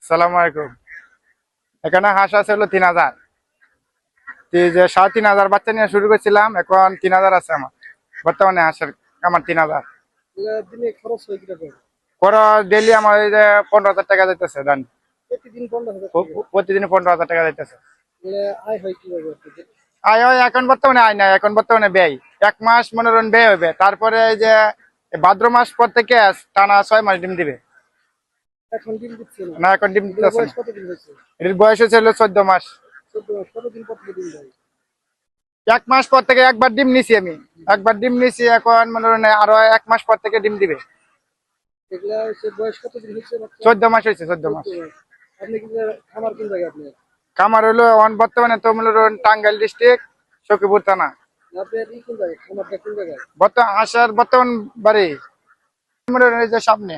সালাম আলাইকুম। এখানে হাঁস আছে হলো 3000। যে 3,500 বাচ্চা নিয়ে শুরু করছিলাম, এখন 3000 আছে আমার বর্তমানে হাঁসের। আমার 3000 দিনে খরচ হয় কিরকম? খরচ ডেলি আমার এই যে 15,000 টাকা যাইতেছে দান। প্রতিদিন 15,000 টাকা? প্রতিদিন 15,000 টাকা যাইতেছে। আয় হয় কিভাবে আপনাদের? আয় হয় এখন বর্তমানে আয় নাই, এখন বর্তমানে ব্যয়। 1 মাস মনোরঞ্জন ব্যয় হবে, তারপরে এই যে ভাদ্র মাস পর থেকে টানা 6 মাস ডিম দিবে। এখন ডিম দিচ্ছে না? না, এখন ডিম এগুলো দিতেছে বয়স না। কতদিন হয়েছে? এর বয়স হচ্ছে হলো 14 মাস। 14 মাস। কতদিন পর থেকে ডিম দেয়? 1 মাস পর থেকে একবার ডিম নিছি আমি। একবার ডিম নিছি, এখন মনোরঞ্জন আরো 1 মাস পর থেকে ডিম দিবে। এগুলা হচ্ছে বয়স কতদিন হচ্ছে বাচ্চা? 14 মাস হয়েছে, 14 মাস। 14 মাস। আপনি কি খামার কোন জায়গায় আপনার? খামার হলো বর্তমানে তো টাঙ্গাইল ডিস্ট্রিক্ট, সখীপুর থানা। আপনার কোন জায়গায়, খামারটা কোন জায়গায়? বর্তমান আসার বর্তমান বাড়ি এই যে সামনে,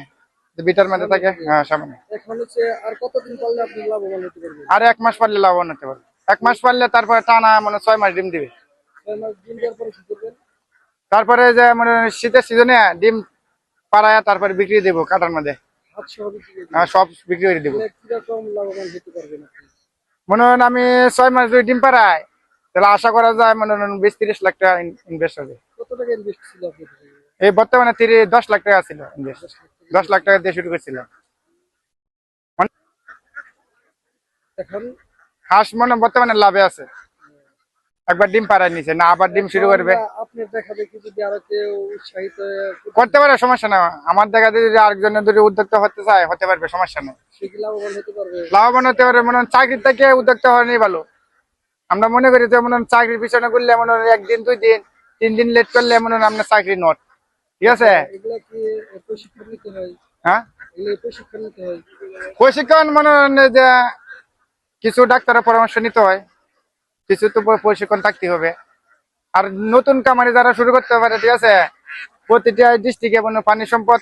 যে বিটার মধ্যে থাকে, হ্যাঁ সামনে। এখন হচ্ছে আর কতদিন পারলে আপনি লাভবান হতে পারবেন? আর 1 মাস পারলে লাভবান হতে পারবে। 1 মাস পারলে তারপরে টানা 6 মাস ডিম দিবে। 6 মাস ডিম দেওয়ার পরে কি করবেন? তারপরে যে শীতের সিজনে ডিম পাড়ায় তারপরে বিক্রি দেবো কাটার মধ্যে। হাত সহ বিক্রি করবেন? সব বিক্রি করে দেবো। কিরকম লাভবান হতে পারবেন আপনি? আমি 6 মাস যদি ডিম পাড়াই, তাহলে আশা করা যায় 20-30 লাখ টাকা ইনভেস্ট হবে। কত টাকা ইনভেস্ট ছিল আপনাদের? এই বর্তমানে 10 লাখ টাকা ছিল ইনভেস্ট। 10 লাখ টাকা দিয়ে শুরু করছিলাম। এখন হাঁস বর্তমানে লাভে আছে। একবার ডিম পাড়ায় নিছে না, আবার ডিম শুরু করবে। আপনি দেখা দেখি যদি আরো কেউ উৎসাহিত করতে পারে, সমস্যা না। আমার দেখা যায় যদি আরেকজনের যদি উদ্যোক্তা হতে চায়, হতে পারবে, সমস্যা নেই। সে কি লাভবান হতে পারবে? লাভবান হতে পারে। চাকরির থেকে উদ্যোক্তা হওয়া নেই ভালো। আমরা মনে করি যে চাকরির পিছনে করলে একদিন 2 দিন 3 দিন লেট করলে আপনার চাকরি নট। ঠিক আছে। এগুলা কি প্রশিক্ষণ নিতে হয়? হ্যাঁ, এগুলো প্রশিক্ষণ নিতে হয়? প্রশিক্ষণ যে কিছু ডাক্তারের পরামর্শ নিতে হয়, কিছু তো প্রশিক্ষণ থাকতে হবে। আর নতুন কামারি যারা শুরু করতে পারে, ঠিক আছে, প্রতিটা ডিস্ট্রিক্টে পানি সম্পদ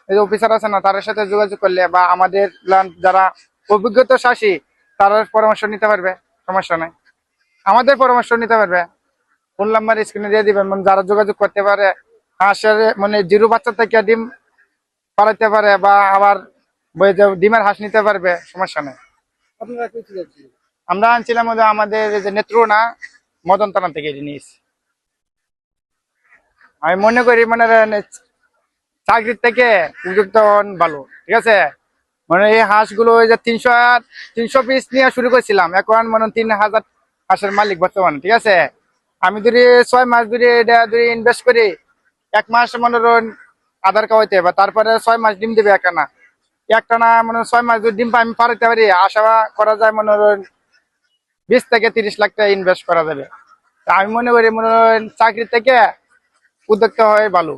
এই যে অফিসার আছে না, তাদের সাথে যোগাযোগ করলে বা আমাদের যারা অভিজ্ঞতা শাসী, তারা পরামর্শ নিতে পারবে, সমস্যা নাই। আমাদের পরামর্শ নিতে পারবে। ফোন নাম্বার স্ক্রিনে দিয়ে দিবেন, যারা যোগাযোগ করতে পারে। হাঁসের জিরো বাচ্চা থেকে ডিম পালাতে পারে, বা আবার ডিমের হাঁস নিতে পারবে, সমস্যা নেই। আপনারা কইতে যাচ্ছি? আমরা আনছিলাম আমাদের এই যে নেত্রকোনা মদন থানা থেকে নিয়েছি। আমি মনে করি চাকরির থেকে উপযুক্ত ভালো, ঠিক আছে। এই হাঁসগুলো ওই যে 300 পিস নিয়ে শুরু করেছিলাম, এখন 3,000 হাঁসের মালিক বর্তমানে, ঠিক আছে। আমি যদি 6 মাস যদি এটা যদি ইনভেস্ট করি, 1 মাস আধার খাওয়াইতে বা তারপরে 6 মাস ডিম দিবে একটানা 6 মাস যদি ডিম আমি পাঠাতে পারি, আশা করা যায় 20 থেকে 30 লাখ টাকা ইনভেস্ট করা যাবে। আমি মনে করি চাকরি থেকে উদ্যোক্তা হয় ভালো।